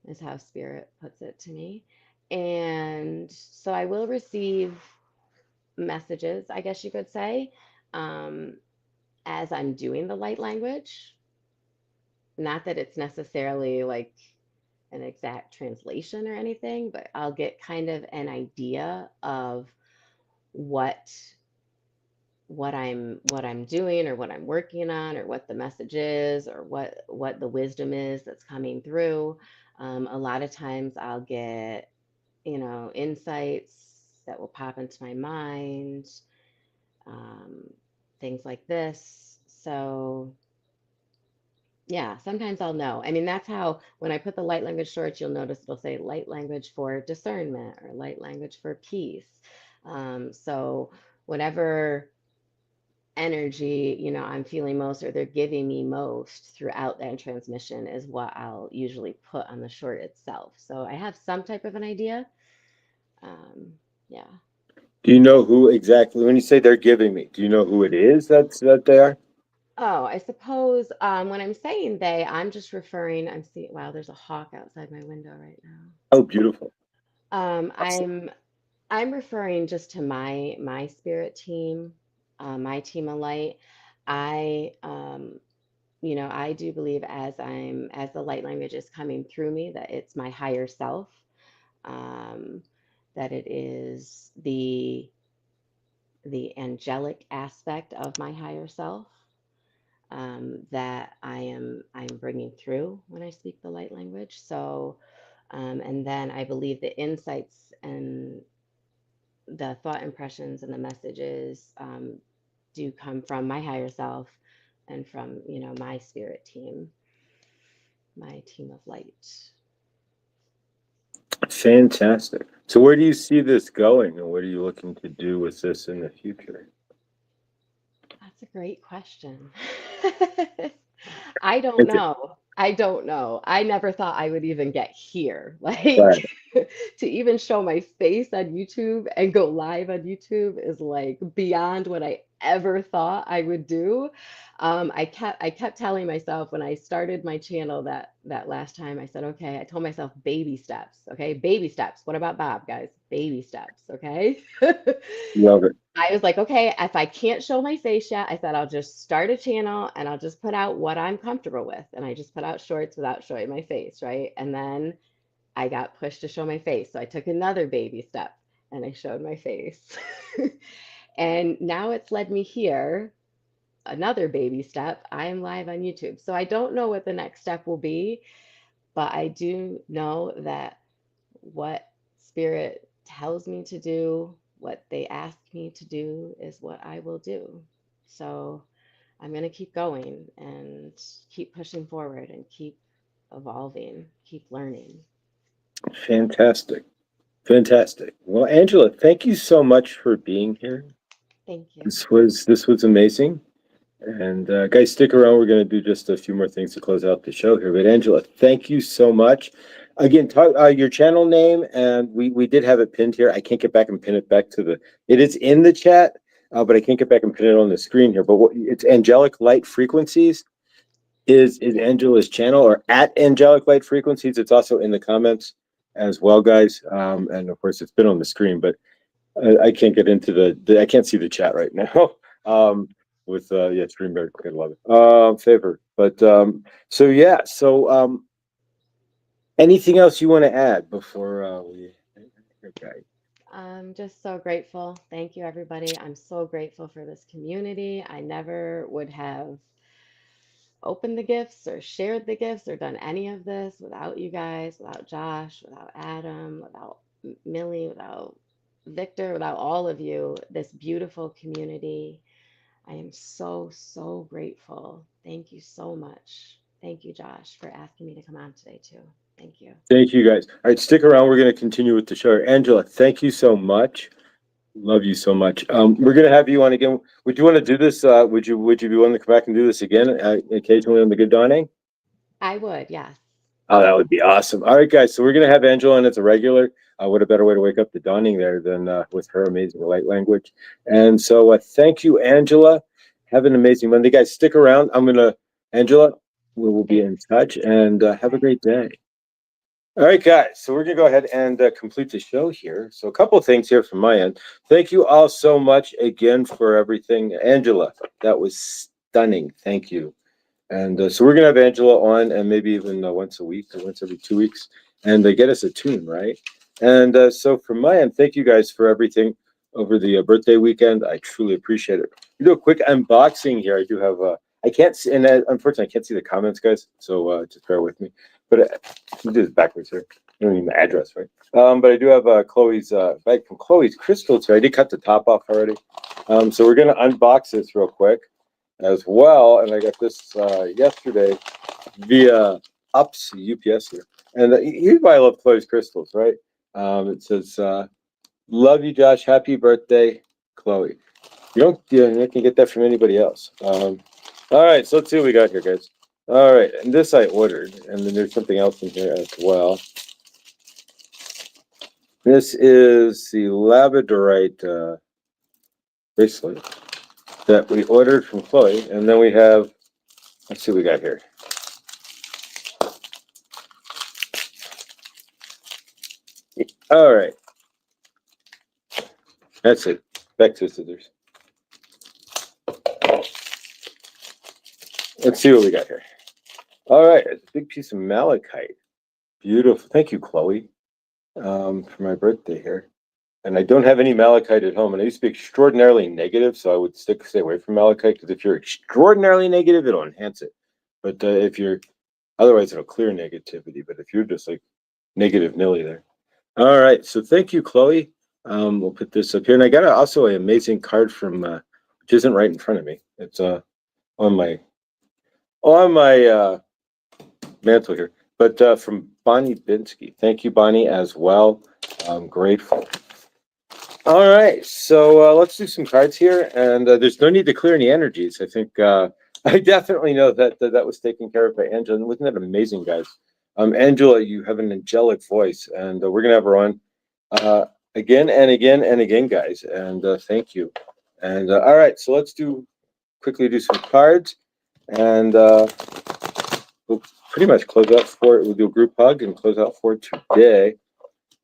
is how spirit puts it to me. And so I will receive messages, I guess you could say, um, as I'm doing the light language. Not that it's necessarily like an exact translation or anything, but I'll get kind of an idea of what what I'm doing or what I'm working on or what the message is or what the wisdom is that's coming through. A lot of times I'll get, insights that will pop into my mind, um, things like this. So yeah, sometimes I'll know. I mean, that's how when I put the light language shorts, you'll notice it'll say light language for discernment or light language for peace. So whatever energy, I'm feeling most or they're giving me most throughout that transmission is what I'll usually put on the short itself. So I have some type of an idea. Um, yeah. Do you know who exactly, when you say they're giving me, do you know who it is that they are? Oh, I suppose when I'm saying they, I'm just referring, I'm seeing, wow, there's a hawk outside my window right now. Oh, beautiful. Um, Awesome. I'm I'm referring just to my spirit team, my team of light. I I do believe as the light language is coming through me that it's my higher self, um, that it is the angelic aspect of my higher self, that I'm bringing through when I speak the light language. So, and then I believe the insights and the thought impressions and the messages do come from my higher self and from my spirit team, my team of light. Fantastic. So, where do you see this going, and what are you looking to do with this in the future? That's a great question. I don't It's know. I don't know. I never thought I would even get here. Like, right. to even show my face on YouTube and go live on YouTube is like beyond what I ever thought I would do. I kept telling myself when I started my channel that last time, I said, okay, I told myself baby steps, okay? Baby steps. What about Bob, guys? Baby steps, okay? Love it. I was like, okay, if I can't show my face yet, I said I'll just start a channel and I'll just put out what I'm comfortable with. And I just put out shorts without showing my face, right? And then I got pushed to show my face. So I took another baby step and I showed my face. And now it's led me here, another baby step. I am live on YouTube. So I don't know what the next step will be, but I do know that what spirit tells me to do, what they ask me to do, is what I will do. So I'm going to keep going and keep pushing forward and keep evolving, keep learning. Fantastic. Fantastic. Well, Angela, thank you so much for being here. Thank you. This was amazing. And guys, stick around. We're going to do just a few more things to close out the show here. But Angela, thank you so much. Again, talk, your channel name, and we did have it pinned here. I can't get back and pin it back to the. It is in the chat, but I can't get back and pin it on the screen here. But it's Angelic Light Frequencies is Angela's channel, or at Angelic Light Frequencies. It's also in the comments as well, guys. And of course, it's been on the screen, but I can't get into the. I can't see the chat right now. With yeah, Streamberg, I love it. Favor, but so yeah, so anything else you want to add before we? Okay. I'm just so grateful. Thank you, everybody. I'm so grateful for this community. I never would have opened the gifts or shared the gifts or done any of this without you guys, without Josh, without Adam, without Millie, without Victor, without all of you, this beautiful community. I am so, so grateful. Thank you so much. Thank you, Josh, for asking me to come on today, too. Thank you. Thank you, guys. All right, stick around. We're going to continue with the show. Angela, thank you so much. Love you so much. We're going to have you on again. Would you want to do this? Would you be willing to come back and do this again occasionally on the Good Dawning? I would, yes. Oh, that would be awesome. All right, guys. So we're going to have Angela on as a regular. What a better way to wake up the dawning there than with her amazing light language. And so thank you, Angela. Have an amazing Monday, guys. Stick around. Angela, we will be in touch, and have a great day. All right, guys. So we're going to go ahead and complete the show here. So a couple of things here from my end. Thank you all so much again for everything. Angela, that was stunning. Thank you. And so we're going to have Angela on, and maybe even once a week or once every 2 weeks, and they get us a tune, right? And so from my end, thank you guys for everything over the birthday weekend. I truly appreciate it. We do a quick unboxing here. I do have, I can't see, and unfortunately, I can't see the comments, guys, so just bear with me. But let me do this backwards here. I don't need the address, right? But I do have Chloe's bag from Chloe's Crystals here. I did cut the top off already. So we're going to unbox this real quick as well, and I got this yesterday via UPS here. And here's why I love Chloe's Crystals, right? It says, "Love you, Josh. Happy birthday, Chloe." You can get that from anybody else. All right, so let's see what we got here, guys. All right, and this I ordered, and then there's something else in here as well. This is the labradorite bracelet that we ordered from Chloe, and then we have, let's see what we got here. All right, that's it. Back to the scissors. Let's see what we got here. All right, it's a big piece of malachite. Beautiful. Thank you, Chloe, for my birthday here. And I don't have any malachite at home. And I used to be extraordinarily negative, so I would stay away from malachite, because if you're extraordinarily negative, it'll enhance it. But if you're, otherwise it'll clear negativity. But if you're just like negative nilly there. All right, so thank you, Chloe. We'll put this up here. And I got also an amazing card from, which isn't right in front of me. It's on my mantle here. But from Bonnie Binsky. Thank you, Bonnie, as well. I'm grateful. All right, so let's do some cards here, and there's no need to clear any energies. I think I definitely know that was taken care of by Angela. And wasn't that amazing, guys? Angela, you have an angelic voice, and we're gonna have her on again and again and again, guys. And thank you. And all right, so let's quickly do some cards, and we'll pretty much close out for it. We'll do a group hug and close out for today.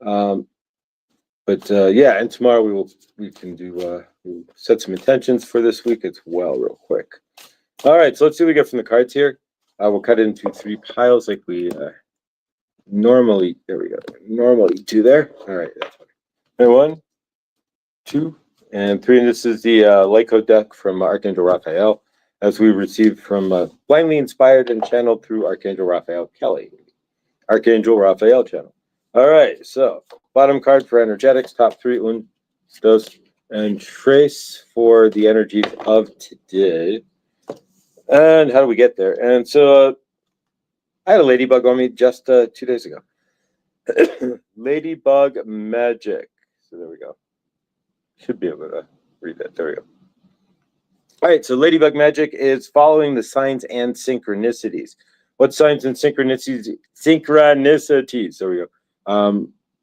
But yeah, and tomorrow we can do we'll set some intentions for this week as well, real quick. All right, so let's see what we get from the cards here. We'll cut it into 3 piles like we normally. There we go. Normally do there. All right, that's fine. And 1, 2, and 3. And this is the Lyco deck from Archangel Raphael, as we received from blindly inspired and channeled through Archangel Raphael Kelly, Archangel Raphael channel. All right, so bottom card for energetics, top 3, 1, 2, and trace for the energies of today. And how do we get there? And so I had a ladybug on me just 2 days ago. Ladybug magic. So there we go. Should be able to read that. There we go. All right, so ladybug magic is following the signs and synchronicities. What signs and synchronicities? There we go.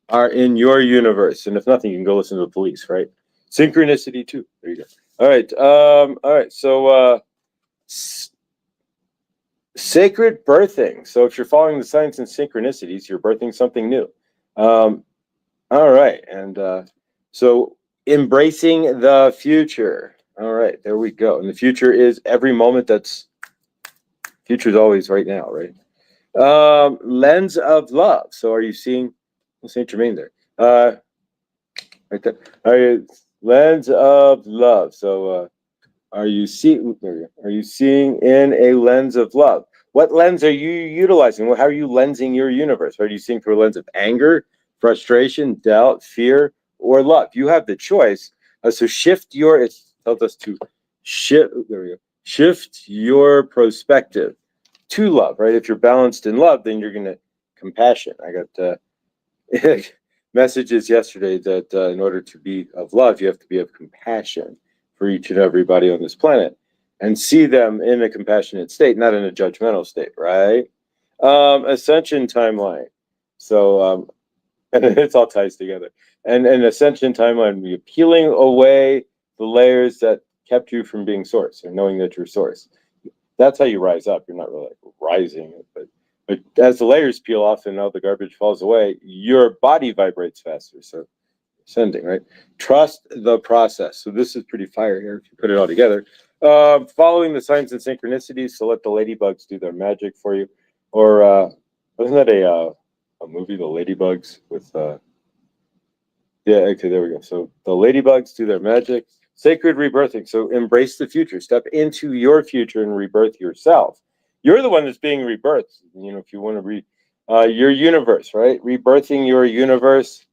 Are in your universe, and if nothing, you can go listen to the police, right? Synchronicity too. There you go. All right. All right. So sacred birthing. So if you're following the signs and synchronicities, you're birthing something new. All right, and so embracing the future. All right, there we go. And the future is every moment. Future is always right now, right? Lens of love. So are you seeing Saint Germain there? Right there. Are you lens of love? So are you seeing in a lens of love? What lens are you utilizing? How are you lensing your universe? Are you seeing through a lens of anger, frustration, doubt, fear, or love? You have the choice. So shift your. It tells us to shift. There we go. Shift your perspective to love. Right. If you're balanced in love, then you're gonna compassion. I got messages yesterday that in order to be of love, you have to be of compassion for each and everybody on this planet and see them in a compassionate state, not in a judgmental state, right? Ascension timeline. So, and it all ties together. And an ascension timeline, we peeling away the layers that kept you from being source or knowing that you're source. That's how you rise up. You're not really like rising, but as the layers peel off and all the garbage falls away, your body vibrates faster. So ascending, right? Trust the process. So this is pretty fire here if you put it all together. Following the signs and synchronicities. So let the ladybugs do their magic for you. Or wasn't that a movie, The Ladybugs, with yeah, okay, there we go. So the ladybugs do their magic. Sacred rebirthing. So embrace the future. Step into your future and rebirth yourself. You're the one that's being rebirthed. You know, if you want to read your universe, right? Rebirthing your universe.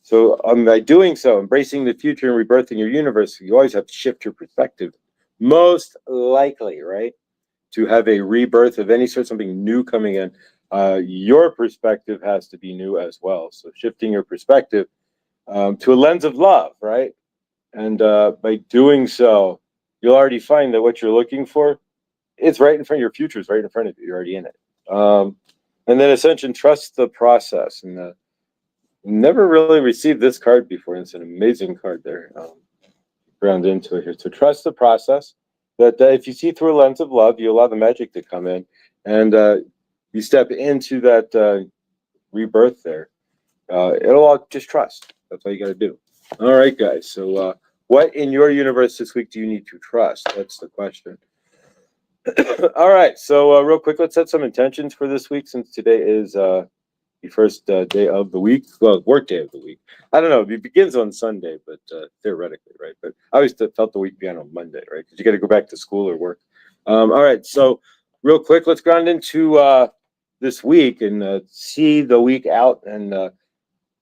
So by doing so, embracing the future and rebirthing your universe, you always have to shift your perspective. Most likely, right? To have a rebirth of any sort, something new coming in, your perspective has to be new as well. So shifting your perspective to a lens of love, right? And by doing so, you'll already find that what you're looking for, it's right in front of your future, is right in front of you. You're already in it. And then Ascension, trust the process. And never really received this card before. It's an amazing card there. Ground into it here. So trust the process. That if you see through a lens of love, you allow the magic to come in, and you step into that rebirth there. It'll all just trust. That's all you got to do. All right, guys. So what in your universe this week do you need to trust? That's the question. All right. So real quick, let's set some intentions for this week, since today is the first day of the week. Well, work day of the week. I don't know. It begins on Sunday, but theoretically, right? But I always felt the week began on Monday, right? Because you got to go back to school or work. All right. So real quick, let's ground into this week and see the week out. And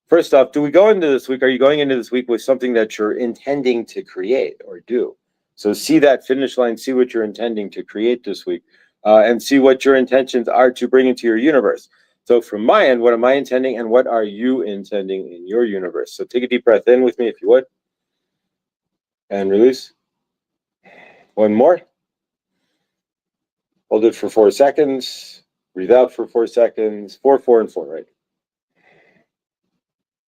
first off, do we go into this week? Are you going into this week with something that you're intending to create or do? So see that finish line, see what you're intending to create this week, and see what your intentions are to bring into your universe. So from my end, what am I intending and what are you intending in your universe? So take a deep breath in with me if you would. And release. One more. Hold it for 4 seconds. Breathe out for 4 seconds. 4, 4, and 4, right?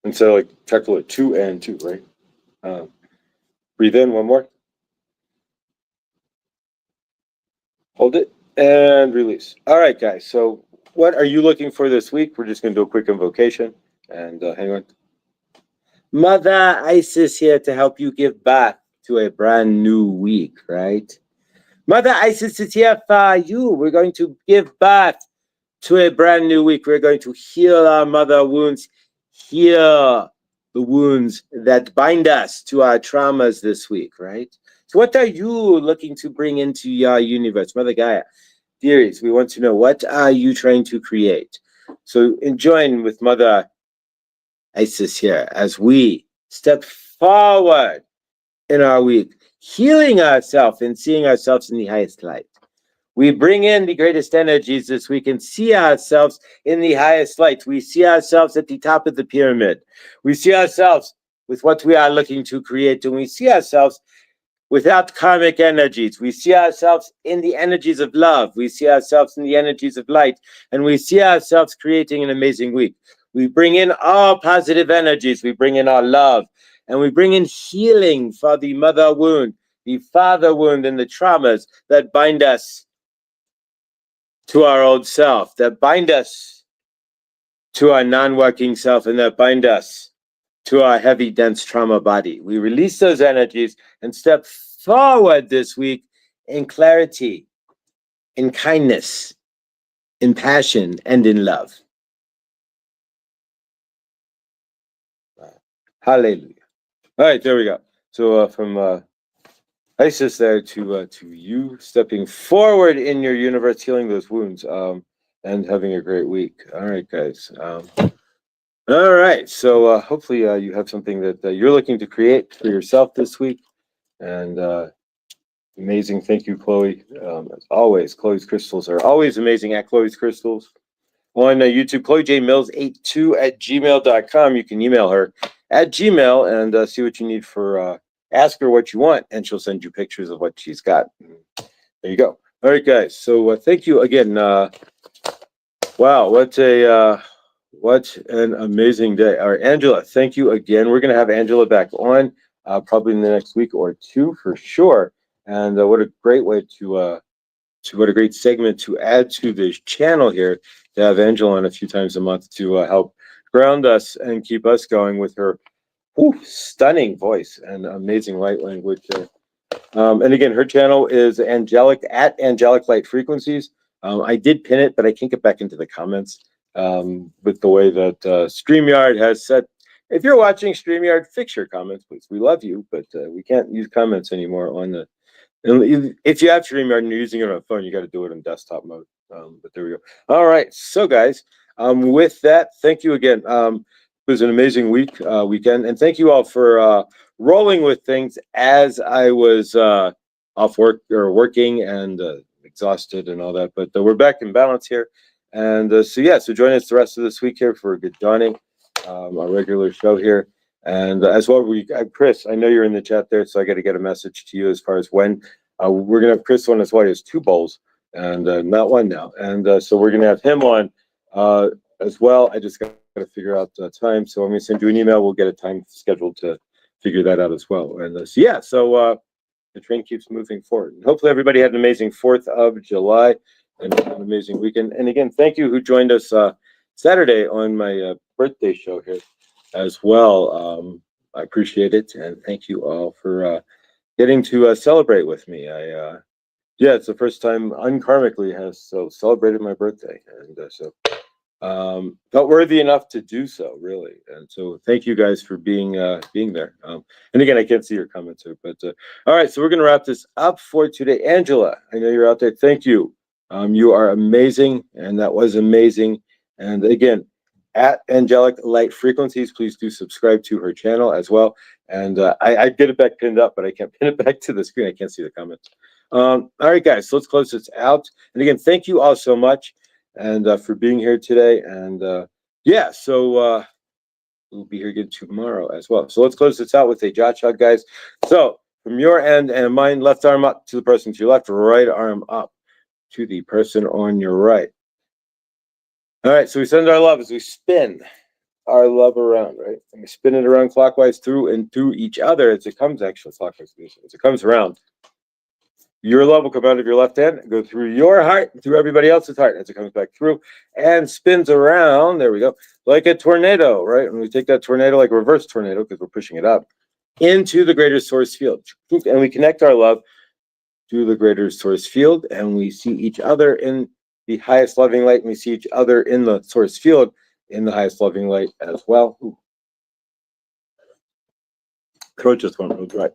And so like technically 2 and 2, right? Breathe in one more. Hold it and release. All right, guys. So what are you looking for this week? We're just going to do a quick invocation and hang on. Mother Isis here to help you give birth to a brand new week, right? Mother Isis is here for you. We're going to give birth to a brand new week. We're going to heal our mother wounds, heal the wounds that bind us to our traumas this week, right? So what are you looking to bring into your universe? Mother Gaia, dearies, we want to know, what are you trying to create? So join with Mother Isis here as we step forward in our week, healing ourselves and seeing ourselves in the highest light. We bring in the greatest energies this week and see ourselves in the highest light. We see ourselves at the top of the pyramid. We see ourselves with what we are looking to create, and we see ourselves without karmic energies. We see ourselves in the energies of love. We see ourselves in the energies of light, and we see ourselves creating an amazing week. We bring in all positive energies. We bring in our love, and we bring in healing for the mother wound, the father wound, and the traumas that bind us to our old self, that bind us to our non-working self, and that bind us to our heavy, dense trauma body. We release those energies and step forward this week in clarity, in kindness, in passion, and in love. Hallelujah. All right, there we go. So from Isis there to you stepping forward in your universe, healing those wounds, and having a great week. All right, guys. All right, so hopefully you have something that you're looking to create for yourself this week. And amazing. Thank you, Chloe. As always, Chloe's crystals are always amazing at Chloe's Crystals. On YouTube, Chloe J Mills 82 at gmail.com. You can email her at Gmail and see what you need for, ask her what you want, and she'll send you pictures of what she's got. There you go. All right, guys. So thank you again. Wow, what an amazing day. All right, Angela, thank you again. We're going to have Angela back on probably in the next week or two for sure. And what a great way what a great segment to add to this channel here, to have Angela on a few times a month to help ground us and keep us going with her stunning voice and amazing light language. And again, her channel is Angelic Light Frequencies. I did pin it, but I can't get back into the comments with the way that StreamYard has set. If you're watching StreamYard, fix your comments, please. We love you, but we can't use comments anymore on the. If you have StreamYard and you're using it on a phone, you got to do it in desktop mode. But there we go. All right, so guys, with that, thank you again. It was an amazing weekend, and thank you all for rolling with things as I was off work or working and exhausted and all that. But we're back in balance here, and so join us the rest of this week here for a good dawning, our regular show here. And as well, Chris, I know you're in the chat there, so I got to get a message to you as far as when we're gonna have Chris on as well. He has 2 bowls and not one now, and so we're gonna have him on as well. I just got to figure out time, so I'm gonna send you an email. We'll get a time scheduled to figure that out as well. And so the train keeps moving forward. And hopefully, everybody had an amazing 4th of July and an amazing weekend. And again, thank you who joined us Saturday on my birthday show here as well. I appreciate it, and thank you all for getting to celebrate with me. It's the first time unkarmically has celebrated my birthday, and felt worthy enough to do so, really. And so thank you guys for being there. And again, I can't see your comments here, but all right, so we're gonna wrap this up for today. Angela, I know you're out there. Thank you. You are amazing, and that was amazing. And again, at Angelic Light Frequencies, please do subscribe to her channel as well. And I get it back pinned up, but I can't pin it back to the screen. I can't see the comments. All right, guys, so let's close this out. And again, thank you all so much and for being here today. And so we'll be here again tomorrow as well. So let's close this out with a jot shot, guys. So from your end and mine, left arm up to the person to your left, right arm up to the person on your right. All right, so we send our love as we spin our love around, right? And we spin it around clockwise through and through each other as it comes, actually clockwise, as it comes around. Your love will come out of your left hand, go through your heart, through everybody else's heart as it comes back through and spins around. There we go. Like a tornado, right? And we take that tornado, like a reverse tornado, because we're pushing it up, into the greater source field. And we connect our love to the greater source field, and we see each other in the highest loving light, and we see each other in the source field in the highest loving light as well. Ooh. Throat just went real dry.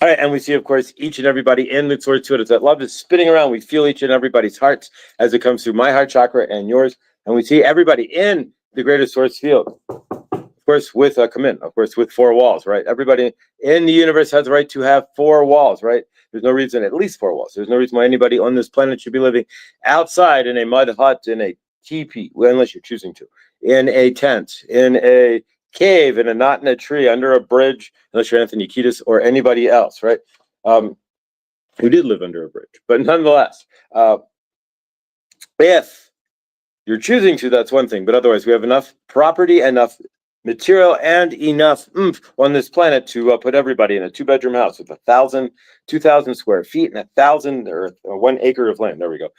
All right, and we see, of course, each and everybody in the source field as that love is spinning around. We feel each and everybody's hearts as it comes through my heart chakra and yours, and we see everybody in the greater source field. Of course, with come in, of course, with four walls, right? Everybody in the universe has the right to have four walls, right? There's no reason, at least four walls. There's no reason why anybody on this planet should be living outside in a mud hut, in a teepee, well, unless you're choosing to, in a tent, in a cave, in a knot in a tree, under a bridge, unless you're Anthony Kiedis or anybody else, right? Who did live under a bridge. But nonetheless, if you're choosing to, that's one thing. But otherwise, we have enough property, enough material, and enough oomph on this planet to put everybody in a 2-bedroom house with 2,000 square feet and 1,000 or 1 acre of land. There we go.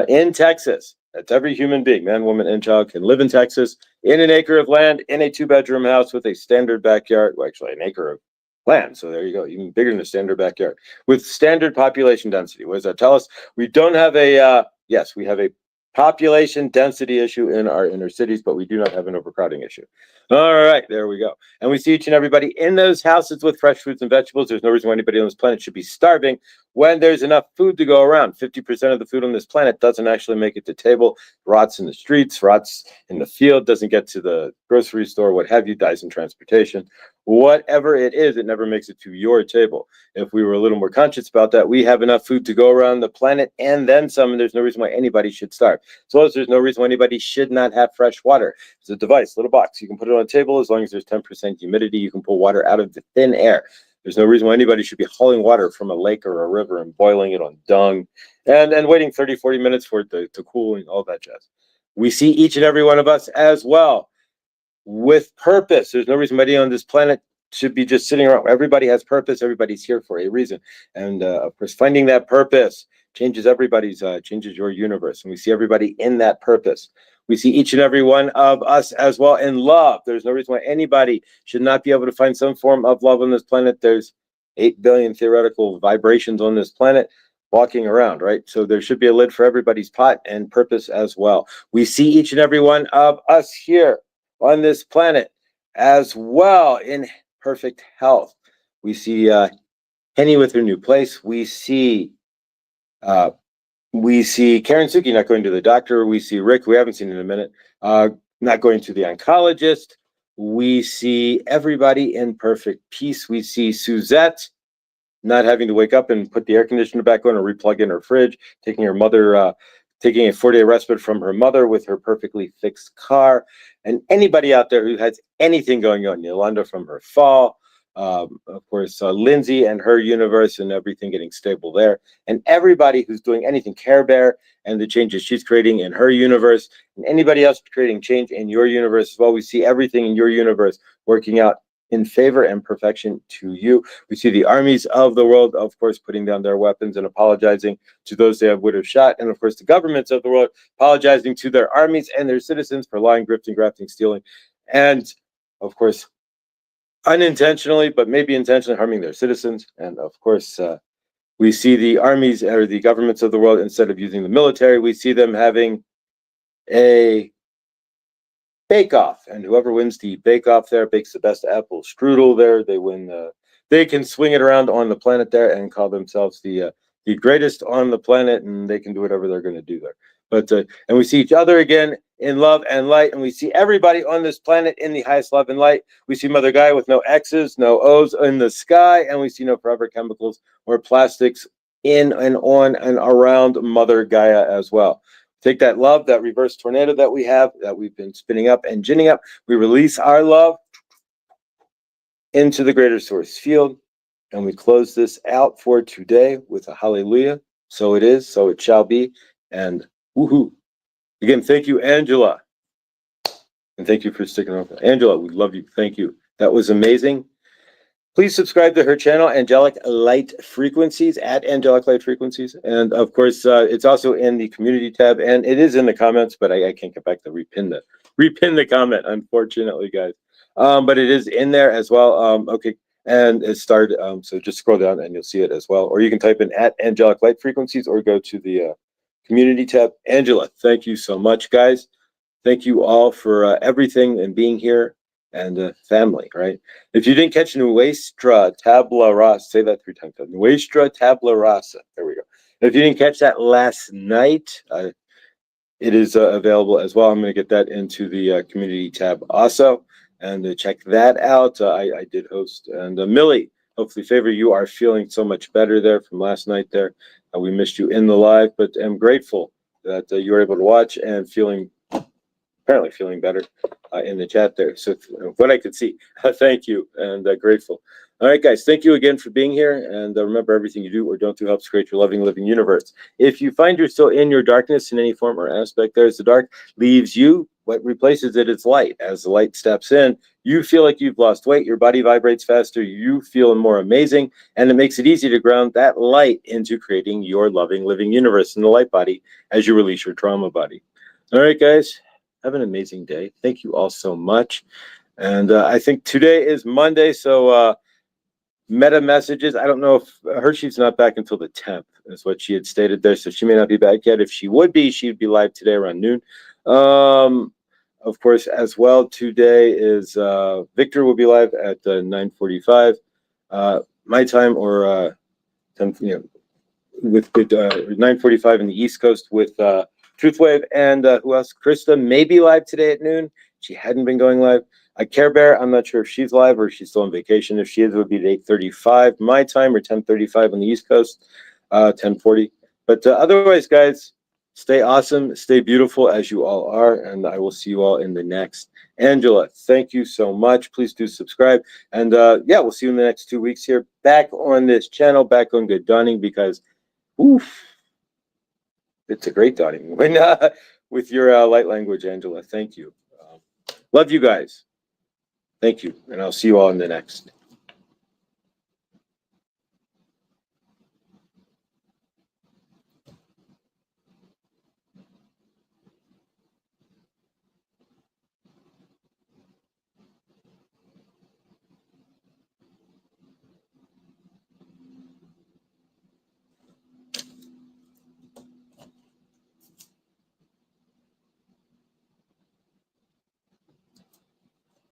In Texas, that's every human being, man, woman, and child, can live in Texas in an acre of land in a 2-bedroom house with a standard backyard. Well, actually, an acre of land. So there you go, even bigger than a standard backyard with standard population density. What does that tell us? We don't have a yes, we have a population density issue in our inner cities, but we do not have an overcrowding issue. All right, there we go. And we see each and everybody in those houses with fresh fruits and vegetables. There's no reason why anybody on this planet should be starving when there's enough food to go around. 50% of the food on this planet doesn't actually make it to table, rots in the streets, rots in the field, doesn't get to the grocery store, what have you, dies in transportation. Whatever it is, it never makes it to your table. If we were a little more conscious about that, we have enough food to go around the planet and then some, and there's no reason why anybody should starve. As well as there's no reason why anybody should not have fresh water. It's a device, little box. You can put it on a table as long as there's 10% humidity. You can pull water out of the thin air. There's no reason why anybody should be hauling water from a lake or a river and boiling it on dung and waiting 30, 40 minutes for it to cool and all that jazz. We see each and every one of us as well with purpose. There's no reason anybody on this planet should be just sitting around. Everybody has purpose. Everybody's here for a reason. And of course, finding that purpose changes everybody's, changes your universe. And we see everybody in that purpose. We see each and every one of us as well in love. There's no reason why anybody should not be able to find some form of love on this planet. There's 8 billion theoretical vibrations on this planet walking around, right? So there should be a lid for everybody's pot and purpose as well. We see each and every one of us here on this planet as well in perfect health. We see Henny with her new place. We see Karen Suki not going to the doctor. We see Rick, who we haven't seen in a minute, not going to the oncologist. We see everybody in perfect peace. We see Suzette not having to wake up and put the air conditioner back on or replug in her fridge, taking her mother, taking a 4-day respite from her mother with her perfectly fixed car. And anybody out there who has anything going on, Yolanda from her fall, of course, Lindsay and her universe and everything getting stable there. And everybody who's doing anything, Care Bear and the changes she's creating in her universe, and anybody else creating change in your universe as well. We see everything in your universe working out in favor and perfection to you. We see the armies of the world, of course, putting down their weapons and apologizing to those they would have shot. And of course, the governments of the world apologizing to their armies and their citizens for lying, grifting, grafting, stealing, and of course, unintentionally, but maybe intentionally harming their citizens. And of course, we see the armies or the governments of the world, instead of using the military, we see them having a bake-off, and whoever wins the bake-off there bakes the best apple strudel there. They win. They can swing it around on the planet there and call themselves the greatest on the planet, and they can do whatever they're going to do there. But and we see each other again in love and light, and we see everybody on this planet in the highest love and light. We see Mother Gaia with no X's, no O's in the sky, and we see no forever chemicals or plastics in and on and around Mother Gaia as well. Take that love, that reverse tornado that we have, that we've been spinning up and ginning up. We release our love into the greater source field, and we close this out for today with a hallelujah. So it is, so it shall be, and woohoo. Again, thank you, Angela. And thank you for sticking around. Angela, we love you. Thank you. That was amazing. Please subscribe to her channel, Angelic Light Frequencies, at Angelic Light Frequencies. And of course, it's also in the community tab, and it is in the comments, but I can't get back to repin the comment, unfortunately, guys. But it is in there as well. Okay, and it started. So just scroll down and you'll see it as well. Or you can type in at Angelic Light Frequencies or go to the community tab. Angela, thank you so much, guys. Thank you all for everything and being here, and family, right? If you didn't catch Nuestra Tabla Rasa, say that 3 times. Nuestra Tabla Rasa. There we go. If you didn't catch that last night, it is available as well. I'm going to get that into the community tab also, and check that out. I did host, and Millie, hopefully, Favor, you are feeling so much better there from last night there. We missed you in the live, but am grateful that you were able to watch and apparently feeling better in the chat there. So what I could see, thank you, and grateful. All right, guys, thank you again for being here. And remember, everything you do or don't do helps create your loving, living universe. If you find you're still in your darkness in any form or aspect, there's the dark leaves you. What replaces it is light. As the light steps in, you feel like you've lost weight. Your body vibrates faster. You feel more amazing. And it makes it easy to ground that light into creating your loving, living universe in the light body as you release your trauma body. All right, guys. Have an amazing day. Thank you all so much. And I think today is Monday, so meta messages. I don't know if Hershey's not back until the 10th, is what she had stated there. So she may not be back yet. If she would be, she'd be live today around noon. Of course, as well, today is Victor will be live at 9:45 my time, or 10, with 9:45 in the East Coast with Truthwave, and who else? Krista may be live today at noon. She hadn't been going live. Care Bear, I'm not sure if she's live or if she's still on vacation. If she is, it would be at 8:35 my time or 10:35 on the East Coast, 10:40. But otherwise, guys, stay awesome, stay beautiful as you all are, and I will see you all in the next. Angela, thank you so much. Please do subscribe. And yeah, we'll see you in the next 2 weeks here, back on this channel, back on Good Dawning, because oof, it's a great dawning when with your light language, Angela. Thank you. Love you guys. Thank you, and I'll see you all in the next.